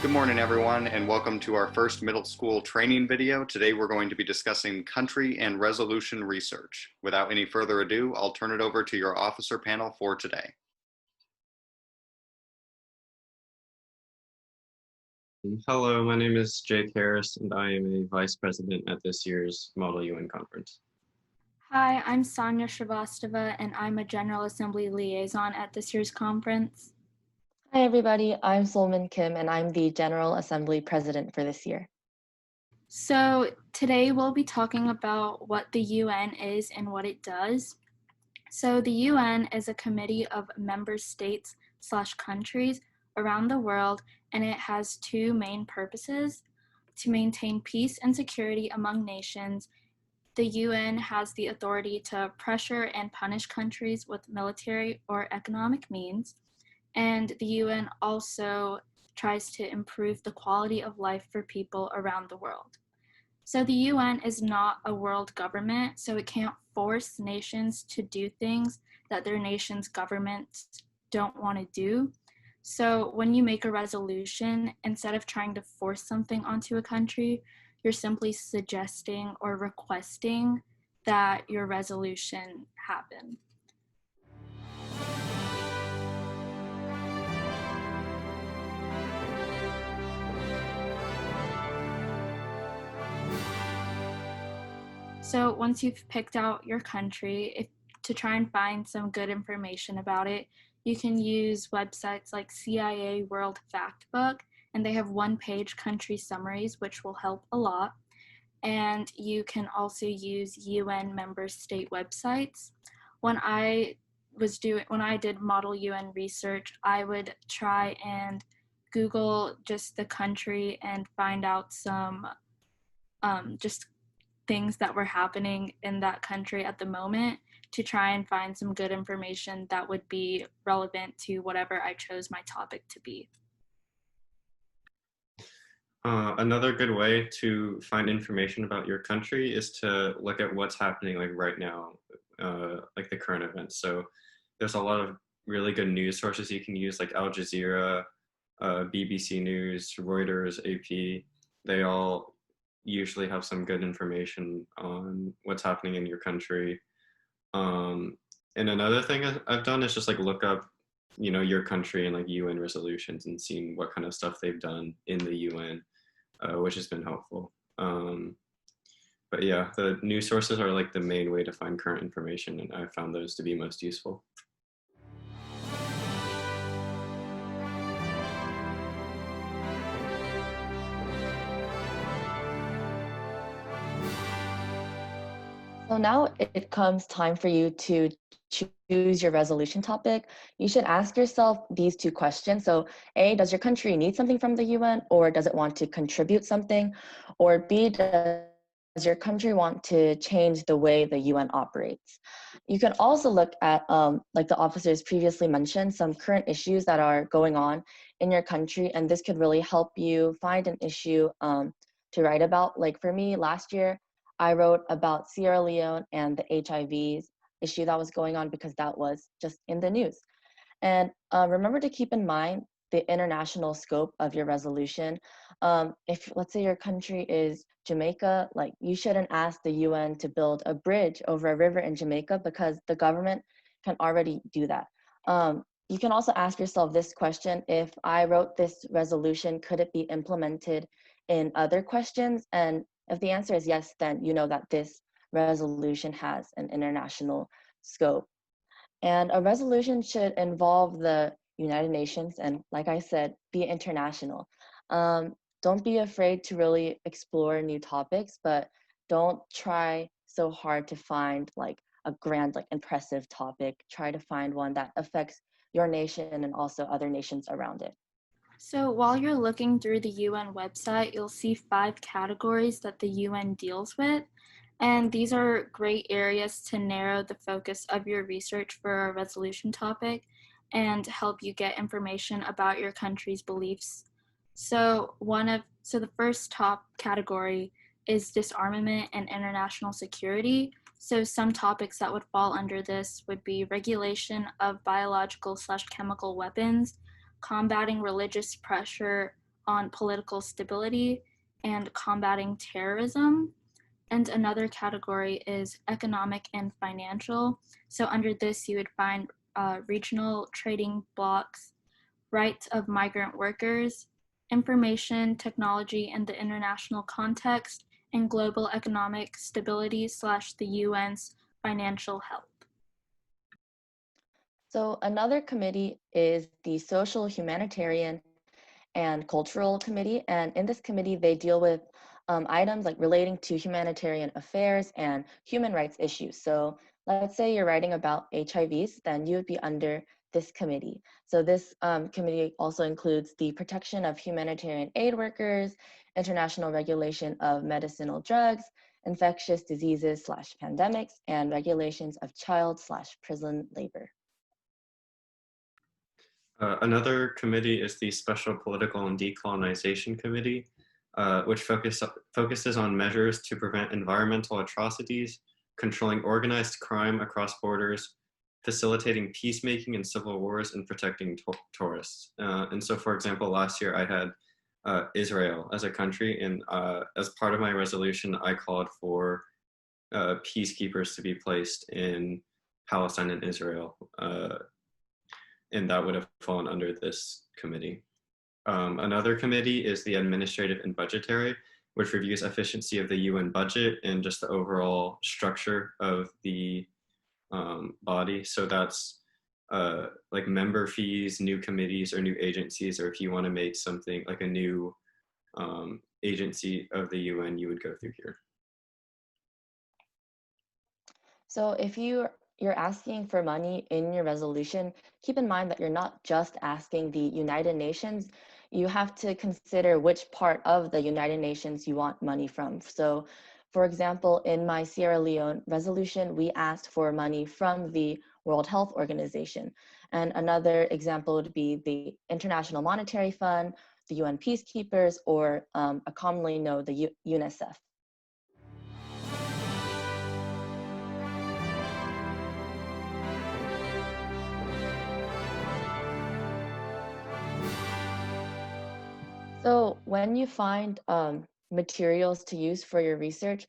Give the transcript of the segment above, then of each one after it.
Good morning, everyone, and welcome to our first middle school training video. Today, we're going to be discussing country and resolution research. Without any further ado, I'll turn it over to your officer panel for today. Hello, my name is Jake Harris, and I am a vice president at this year's Model UN conference. Hi, I'm Sonia Shrivastava, and I'm a General Assembly liaison at this year's conference. Hi, everybody. I'm Solman Kim, and I'm the General Assembly President for this year. So today we'll be talking about what the UN is and what it does. So the UN is a committee of member states/countries around the world, and it has two main purposes: to maintain peace and security among nations. The UN has the authority to pressure and punish countries with military or economic means. And the UN also tries to improve the quality of life for people around the world. So the UN is not a world government, so it can't force nations to do things that their nation's governments don't want to do. So when you make a resolution, instead of trying to force something onto a country, you're simply suggesting or requesting that your resolution happen. So once you've picked out your country, to try and find some good information about it, you can use websites like CIA World Factbook, and they have one-page country summaries, which will help a lot. And you can also use UN member state websites. When I did Model UN research, I would try and Google just the country and find out some just things that were happening in that country at the moment to try and find some good information that would be relevant to whatever I chose my topic to be. Another good way to find information about your country is to look at what's happening like right now, like the current events. So there's a lot of really good news sources you can use, like Al Jazeera, BBC News, Reuters, AP. They all usually have some good information on what's happening in your country. And another thing I've done is just like look up, your country and like UN resolutions and seeing what kind of stuff they've done in the UN, which has been helpful. But yeah, the news sources are like the main way to find current information, and I found those to be most useful. So now it comes time for you to choose your resolution topic. You should ask yourself these two questions. So A, does your country need something from the UN, or does it want to contribute something? Or B, does your country want to change the way the UN operates? You can also look at, like the officers previously mentioned, some current issues that are going on in your country, and this could really help you find an issue to write about. Like for me, last year, I wrote about Sierra Leone and the HIV issue that was going on because that was just in the news. And remember to keep in mind the international scope of your resolution. If let's say your country is Jamaica, like you shouldn't ask the UN to build a bridge over a river in Jamaica because the government can already do that. You can also ask yourself this question: if I wrote this resolution, could it be implemented in other questions? And if the answer is yes, then you know that this resolution has an international scope. And a resolution should involve the United Nations and, like I said, be international. Don't be afraid to really explore new topics, but don't try so hard to find like a grand, like impressive topic. Try to find one that affects your nation and also other nations around it. So while you're looking through the UN website, you'll see 5 categories that the UN deals with. And these are great areas to narrow the focus of your research for a resolution topic and help you get information about your country's beliefs. So the first top category is disarmament and international security. So some topics that would fall under this would be regulation of biological/chemical weapons, combating religious pressure on political stability and combating terrorism. And another category is economic and financial. So under this, you would find regional trading blocks, rights of migrant workers, information technology and the international context, and global economic stability / the UN's financial help. So another committee is the Social, Humanitarian, and Cultural Committee. And in this committee, they deal with items like relating to humanitarian affairs and human rights issues. So let's say you're writing about HIVs, then you would be under this committee. So this committee also includes the protection of humanitarian aid workers, international regulation of medicinal drugs, infectious diseases / pandemics, and regulations of child / prison labor. Another committee is the Special Political and Decolonization Committee, which focuses on measures to prevent environmental atrocities, controlling organized crime across borders, facilitating peacemaking in civil wars, and protecting tourists. And so, for example, last year I had Israel as a country, and as part of my resolution, I called for peacekeepers to be placed in Palestine and Israel. And that would have fallen under this committee. Another committee is the Administrative and Budgetary, which reviews efficiency of the UN budget and just the overall structure of the body. So that's like member fees, new committees or new agencies, or if you want to make something like a new agency of the UN, you would go through here. So if you're asking for money in your resolution, keep in mind that you're not just asking the United Nations. You have to consider which part of the United Nations you want money from. So, for example, in my Sierra Leone resolution, we asked for money from the World Health Organization. And another example would be the International Monetary Fund, the UN Peacekeepers, or commonly known the UNICEF. So when you find materials to use for your research,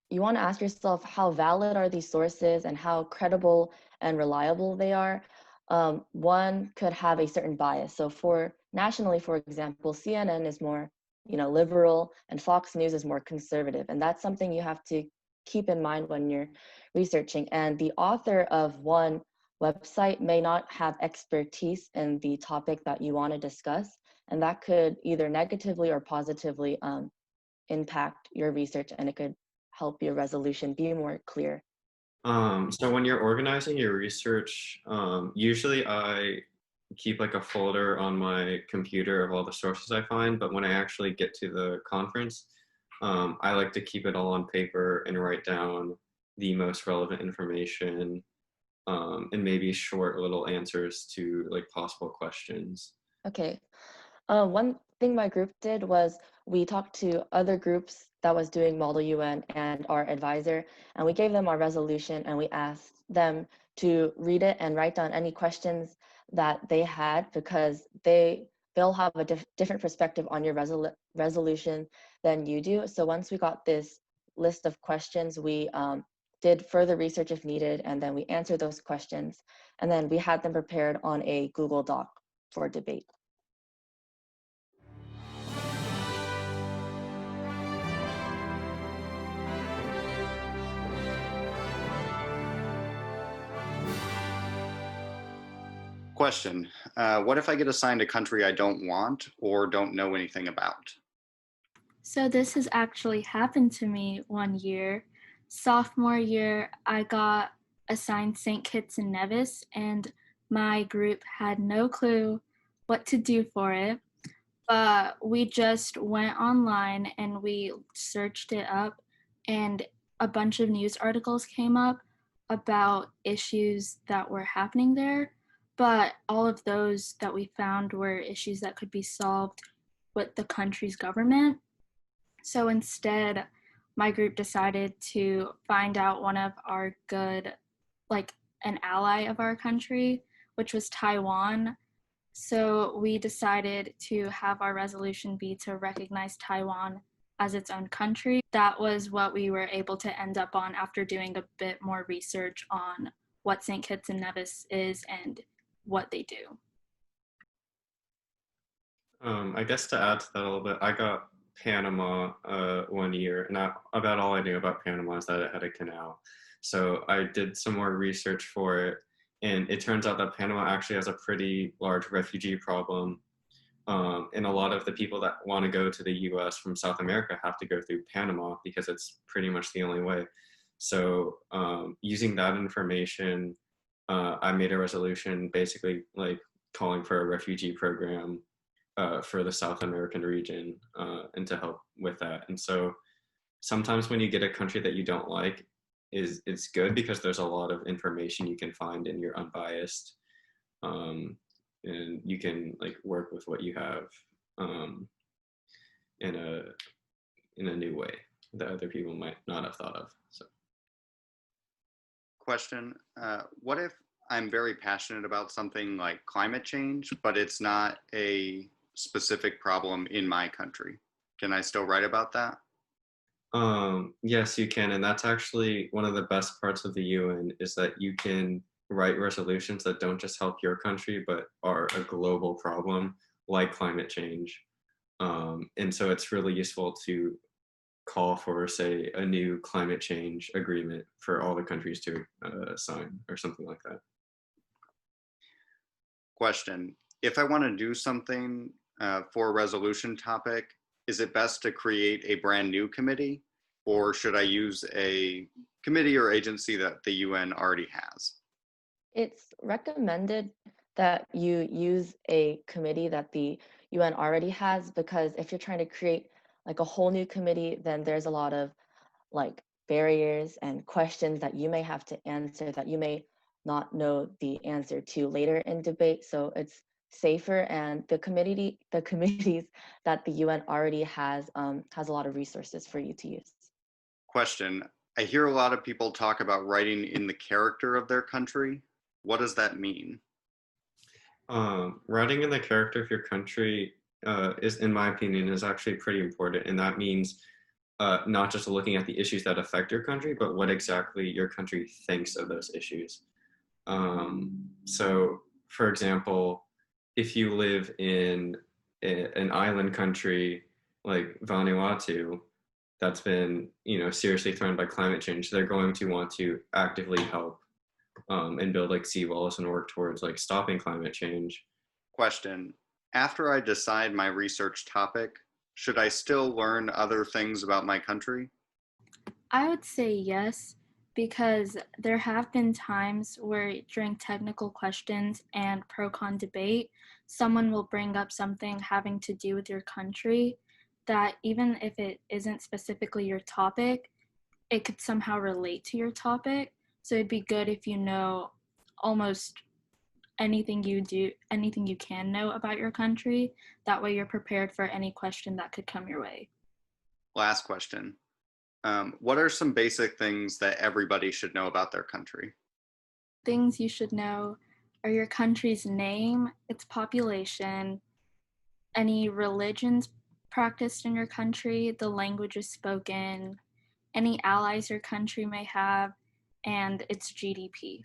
you want to ask yourself how valid are these sources and how credible and reliable they are. One could have a certain bias. So for nationally, for example, CNN is more, liberal and Fox News is more conservative. And that's something you have to keep in mind when you're researching. And the author of one website may not have expertise in the topic that you want to discuss. And that could either negatively or positively impact your research, and it could help your resolution be more clear. So when you're organizing your research, usually I keep like a folder on my computer of all the sources I find, but when I actually get to the conference, I like to keep it all on paper and write down the most relevant information and maybe short little answers to like possible questions. Okay. One thing my group did was we talked to other groups that was doing Model UN and our advisor, and we gave them our resolution and we asked them to read it and write down any questions that they had, because they'll have a different perspective on your resolution than you do. So once we got this list of questions, we did further research if needed, and then we answered those questions, and then we had them prepared on a Google Doc for debate. Question, what if I get assigned a country I don't want or don't know anything about? So this has actually happened to me one year. Sophomore year, I got assigned St. Kitts and Nevis, and my group had no clue what to do for it. But we just went online and we searched it up, and a bunch of news articles came up about issues that were happening there. But all of those that we found were issues that could be solved with the country's government. So instead, my group decided to find out one of our good, like an ally of our country, which was Taiwan. So we decided to have our resolution be to recognize Taiwan as its own country. That was what we were able to end up on after doing a bit more research on what St. Kitts and Nevis is and what they do. I guess to add to that a little bit, I got Panama 1 year, and about all I knew about Panama is that it had a canal. So I did some more research for it, and it turns out that Panama actually has a pretty large refugee problem. And a lot of the people that want to go to the US from South America have to go through Panama because it's pretty much the only way. So using that information, I made a resolution basically like calling for a refugee program for the South American region and to help with that. And so sometimes when you get a country that you don't like, it's good because there's a lot of information you can find and you're unbiased. And you can like work with what you have in a new way that other people might not have thought of. So Question, what if I'm very passionate about something like climate change, but it's not a specific problem in my country? Can I still write about that? yes, you can, and that's actually one of the best parts of the UN is that you can write resolutions that don't just help your country but are a global problem like climate change. And so it's really useful to call for, say, a new climate change agreement for all the countries to sign or something like that. Question, if I want to do something for a resolution topic, is it best to create a brand new committee, or should I use a committee or agency that the UN already has? It's recommended that you use a committee that the UN already has, because if you're trying to create like a whole new committee, then there's a lot of like barriers and questions that you may have to answer that you may not know the answer to later in debate. So it's safer, and the committees that the UN already has a lot of resources for you to use. Question, I hear a lot of people talk about writing in the character of their country. What does that mean? Writing in the character of your country is, in my opinion, is actually pretty important, and that means not just looking at the issues that affect your country, but what exactly your country thinks of those issues. So, for example, if you live in an island country like Vanuatu that's been, seriously threatened by climate change, they're going to want to actively help and build like seawalls and work towards like stopping climate change. Question, after I decide my research topic, should I still learn other things about my country? I would say yes, because there have been times where during technical questions and pro-con debate, someone will bring up something having to do with your country that even if it isn't specifically your topic, it could somehow relate to your topic. So it'd be good if you know almost anything you can know about your country. That way you're prepared for any question that could come your way. Last question. What are some basic things that everybody should know about their country? Things you should know are your country's name, its population, any religions practiced in your country, the languages spoken, any allies your country may have, and its GDP.